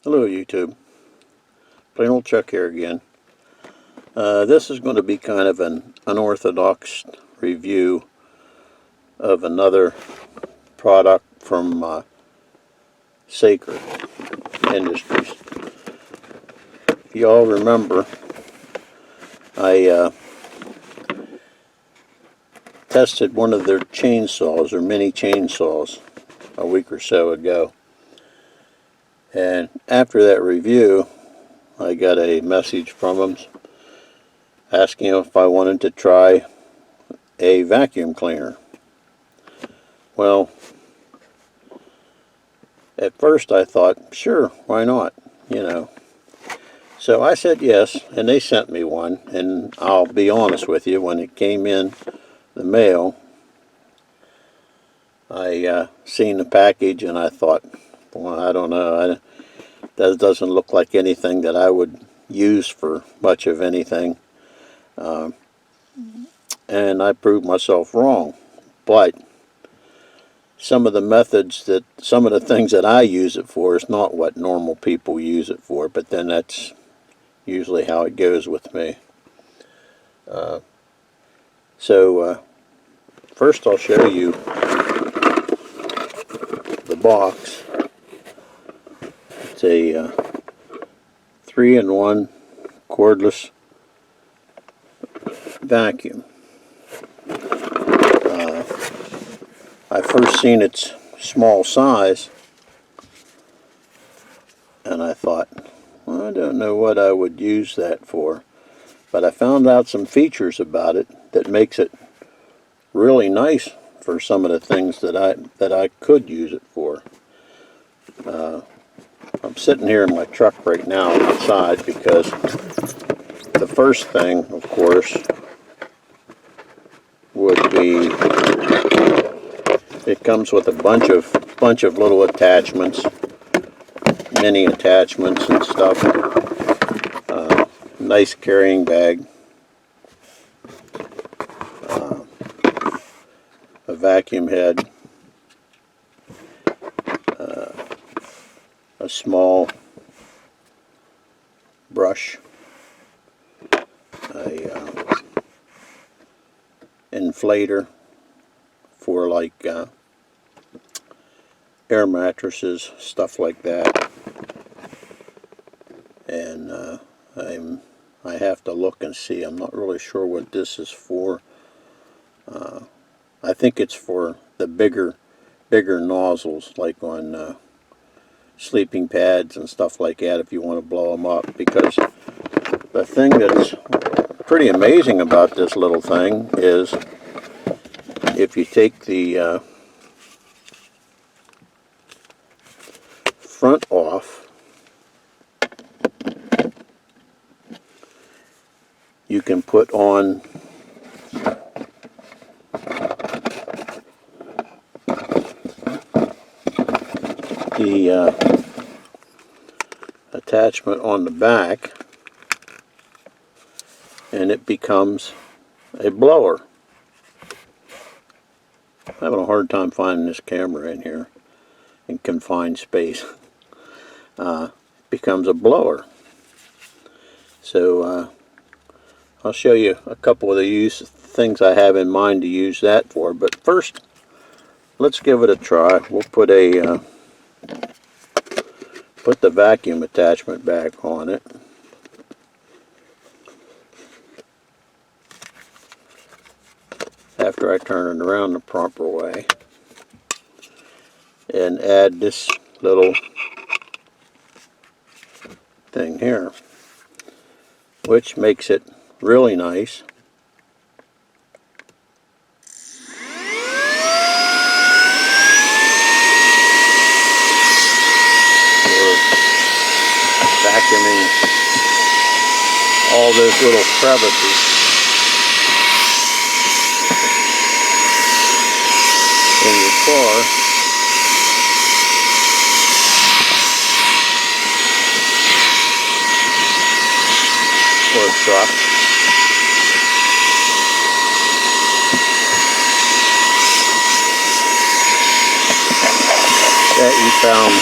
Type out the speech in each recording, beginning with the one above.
Hello YouTube, plain old Chuck here again. This is going to be kind of an unorthodox review of another product from Saker Industries. If you all remember, I tested one of their chainsaws, or mini chainsaws, a week or so ago. And after that review, I got a message from them asking if I wanted to try a vacuum cleaner. Well, at first I thought, sure, why not, So I said yes, and they sent me one, and I'll be honest with you, when it came in the mail, I seen the package and I thought, well, I don't know, that doesn't look like anything that I would use for much of anything. And I proved myself wrong. But some of the things that I use it for is not what normal people use it for, but then that's usually how it goes with me. First I'll show you the box. It's a 3-in-1 cordless vacuum. I first seen its small size and I thought, well, I don't know what I would use that for, but I found out some features about it that makes it really nice for some of the things that I could use it for. I'm sitting here in my truck right now outside because the first thing, of course, would be it comes with a bunch of little attachments, mini attachments and stuff. Nice carrying bag, a vacuum head, a small brush, a inflator for like air mattresses, stuff like that. And I have to look and see. I'm not really sure what this is for. I think it's for the bigger nozzles, like on sleeping pads and stuff like that, if you want to blow them up. Because the thing that's pretty amazing about this little thing is if you take the front off, you can put on the attachment on the back, and it becomes a blower. I'm having a hard time finding this camera in here in confined space. Becomes a blower. So I'll show you a couple of the things I have in mind to use that for. But first, let's give it a try. We'll put the vacuum attachment back on it. After I turn it around the proper way, and add this little thing here, which makes it really nice. For vacuuming all those little crevices in your car. Or truck. That you found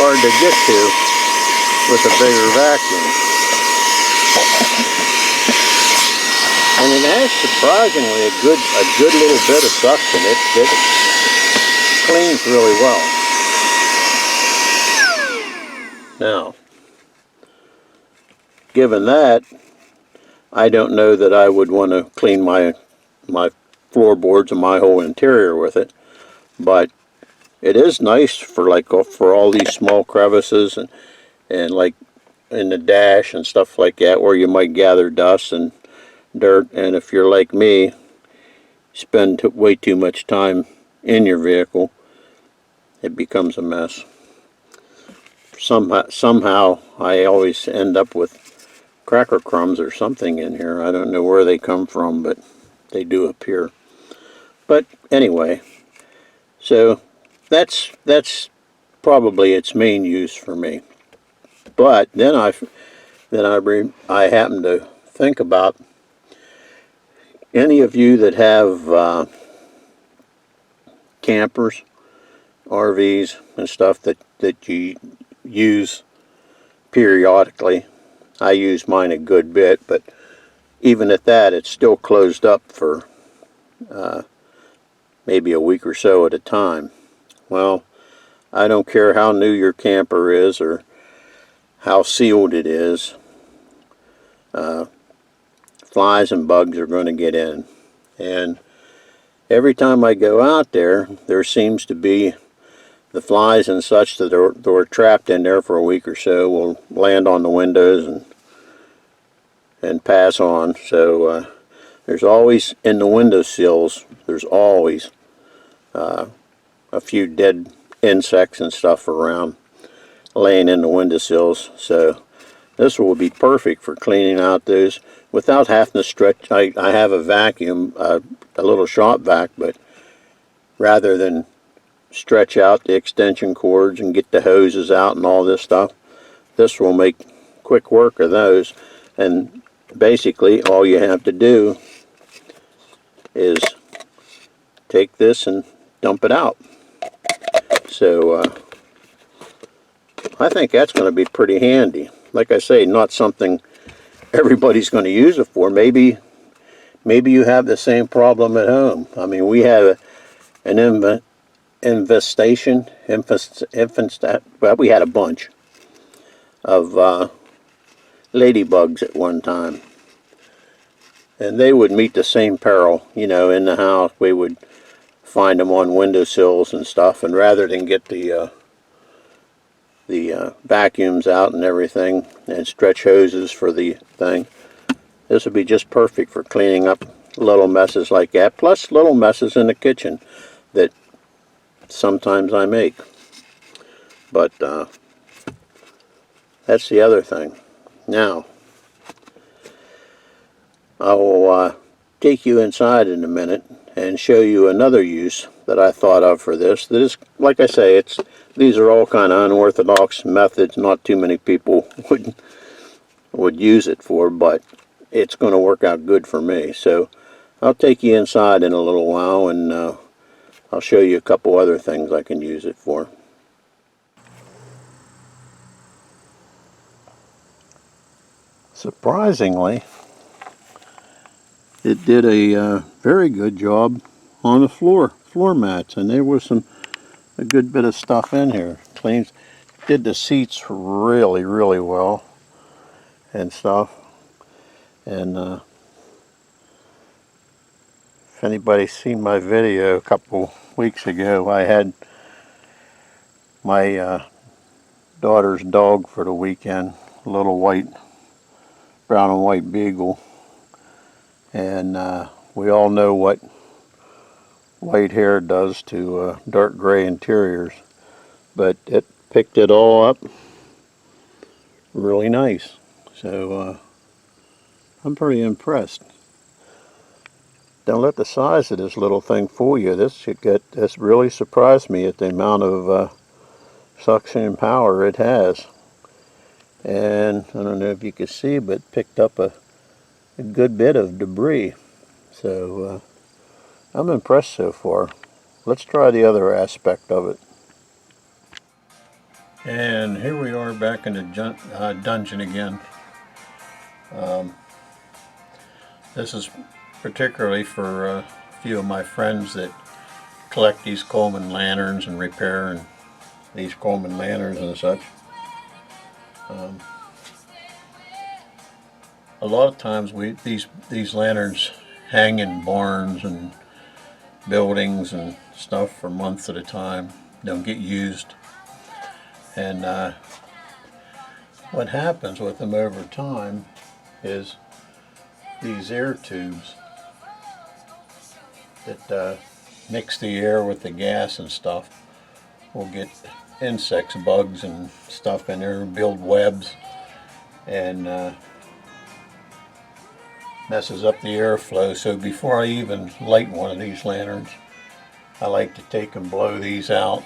hard to get to with a bigger vacuum. And it has surprisingly a good little bit of suction. It cleans really well. Now, given that, I don't know that I would want to clean my floorboards and my whole interior with it, but it is nice for all these small crevices and like in the dash and stuff like that, where you might gather dust and dirt. And if you're like me, spend way too much time in your vehicle, it becomes a mess. Somehow I always end up with cracker crumbs or something in here. I don't know where they come from, but they do appear. But anyway, so that's probably its main use for me. But then I happen to think about any of you that have campers, RVs, and stuff that you use periodically. I use mine a good bit, but even at that, it's still closed up for maybe a week or so at a time. Well, I don't care how new your camper is or how sealed it is, flies and bugs are going to get in. And every time I go out there, there seems to be the flies and such that are trapped in there for a week or so will land on the windows and pass on. So there's always, in the window sills, there's always a few dead insects and stuff around laying in the windowsills. So this will be perfect for cleaning out those without having to stretch. I have a vacuum, a little shop vac, but rather than stretch out the extension cords and get the hoses out and all this stuff, this will make quick work of those. And basically all you have to do is take this and dump it out. So I think that's going to be pretty handy. Like I say, not something everybody's going to use it for. Maybe you have the same problem at home. I mean, we have an infestation. Well, we had a bunch of ladybugs at one time, and they would meet the same peril. You know, in the house, we would find them on windowsills and stuff, and rather than get the vacuums out and everything and stretch hoses for the thing, this would be just perfect for cleaning up little messes like that, plus little messes in the kitchen that sometimes I make. But that's the other thing. Now I will take you inside in a minute and show you another use that I thought of for this. That is, like I say, these are all kind of unorthodox methods. Not too many people would use it for, but it's going to work out good for me. So I'll take you inside in a little while, and I'll show you a couple other things I can use it for. Surprisingly, it did a very good job on the floor mats, and there was a good bit of stuff in here. Did the seats really well and stuff. And if anybody's seen my video a couple weeks ago, I had my daughter's dog for the weekend, a little brown and white beagle, and we all know what white hair does to dark gray interiors, but it picked it all up really nice. So I'm pretty impressed. Don't let the size of this little thing fool you. This really surprised me at the amount of suction and power it has. And I don't know if you can see, but picked up a good bit of debris. So I'm impressed so far. Let's try the other aspect of it. And here we are back in the dungeon again. This is particularly for a few of my friends that collect these Coleman lanterns and repair and these Coleman lanterns and such. A lot of times these lanterns hang in barns and buildings and stuff for months at a time. Don't get used. And what happens with them over time is these air tubes that mix the air with the gas and stuff will get insects, bugs and stuff in there, build webs, and messes up the airflow. So before I even light one of these lanterns, I like to take and blow these out,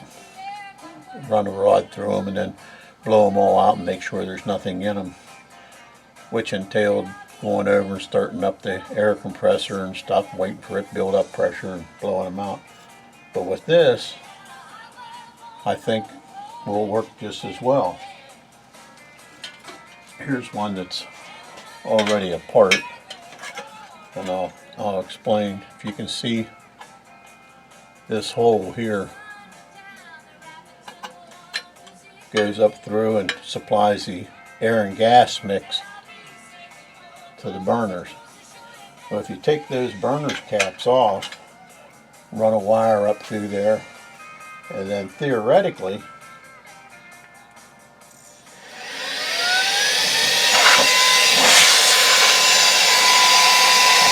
run a rod through them, and then blow them all out and make sure there's nothing in them, which entailed going over and starting up the air compressor and stuff, waiting for it to build up pressure and blowing them out. But with this, I think will work just as well. Here's one that's already apart, and I'll explain. If you can see this hole here goes up through and supplies the air and gas mix to the burners. So if you take those burners caps off, run a wire up through there, and then theoretically you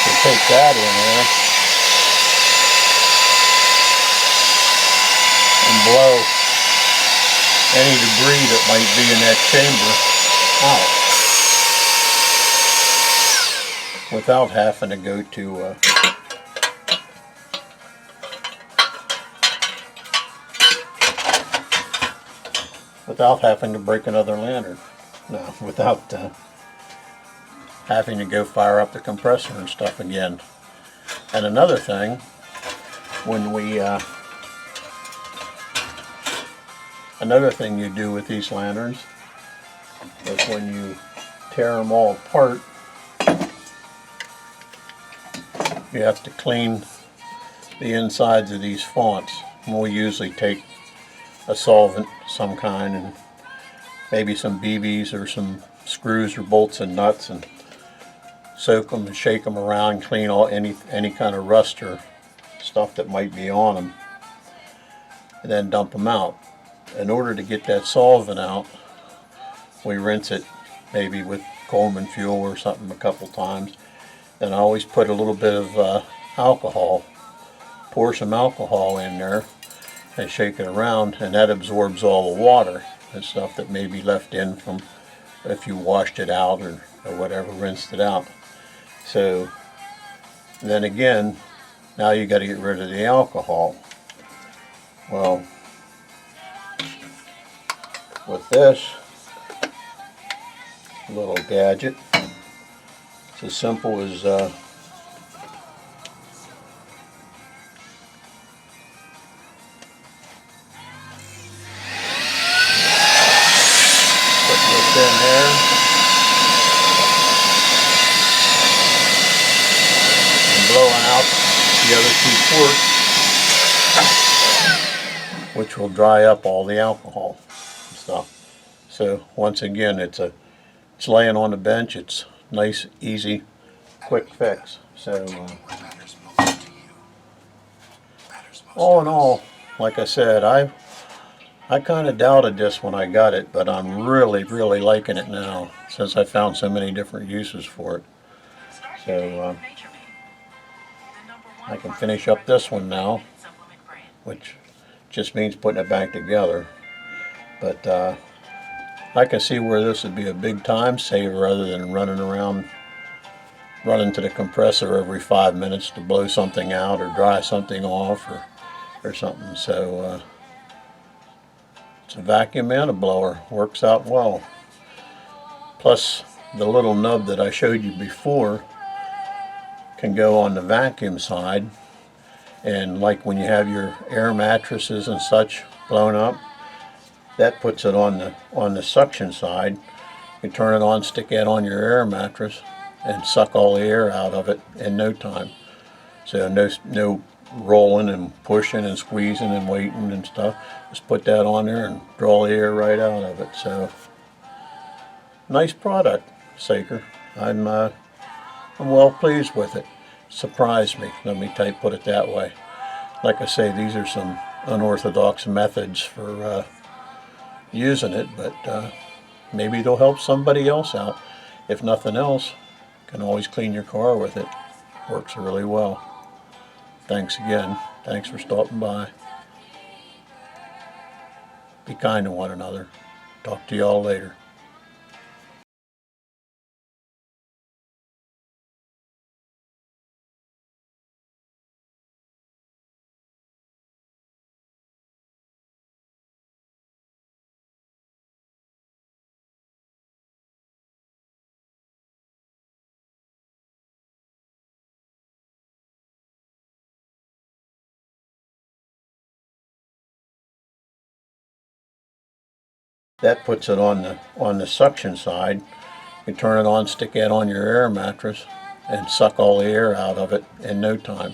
can take that in there and blow any debris that might be in that chamber out without having to go to without having to break another lantern. No, without having to go fire up the compressor and stuff again. And another thing, when we another thing you do with these lanterns is when you tear them all apart, you have to clean the insides of these fonts. And we'll usually take a solvent of some kind and maybe some BBs or some screws or bolts and nuts, and soak them and shake them around, clean all any kind of rust or stuff that might be on them, and then dump them out. In order to get that solvent out, we rinse it maybe with Coleman fuel or something a couple times. Then I always put a little bit of alcohol, pour some alcohol in there and shake it around, and that absorbs all the water and stuff that may be left in from if you washed it out or whatever, rinsed it out. So then again, now you got to get rid of the alcohol. Well, with this little gadget, it's as simple as putting this in there and blowing out the other two ports, which will dry up all the alcohol and stuff. So once again, it's laying on the bench. It's nice, easy, quick fix. So all in all, like I said, I kind of doubted this when I got it, but I'm really liking it now since I found so many different uses for it. So I can finish up this one now, which just means putting it back together. But I can see where this would be a big time saver rather than running to the compressor every 5 minutes to blow something out or dry something off or something. So it's a vacuum and a blower. Works out well. Plus the little nub that I showed you before can go on the vacuum side, and like when you have your air mattresses and such blown up, That puts it on the suction side. You turn it on, stick that on your air mattress, and suck all the air out of it in no time. So no rolling and pushing and squeezing and waiting and stuff. Just put that on there and draw the air right out of it. So nice product, Saker. I'm well pleased with it. Surprised me. Let me put it that way. Like I say, these are some unorthodox methods for using it, but maybe it'll help somebody else out. If nothing else, you can always clean your car with it. Works really well. Thanks again. Thanks for stopping by. Be kind to one another. Talk to y'all later. That puts it on the suction side. You turn it on, stick that on your air mattress, and suck all the air out of it in no time.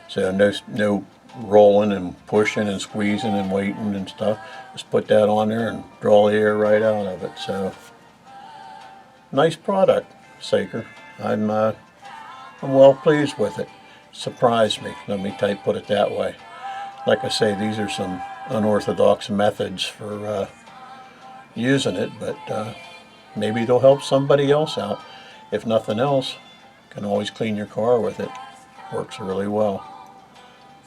So no rolling and pushing and squeezing and waiting and stuff. Just put that on there and draw the air right out of it. So nice product, Saker. I'm well pleased with it. Surprised me. Let me put it that way. Like I say, these are some unorthodox methods for using it, but maybe it'll help somebody else out. If nothing else, you can always clean your car with it. Works really well.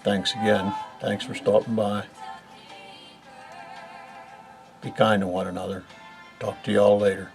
Thanks again. Thanks for stopping by. Be kind to one another. Talk to y'all later.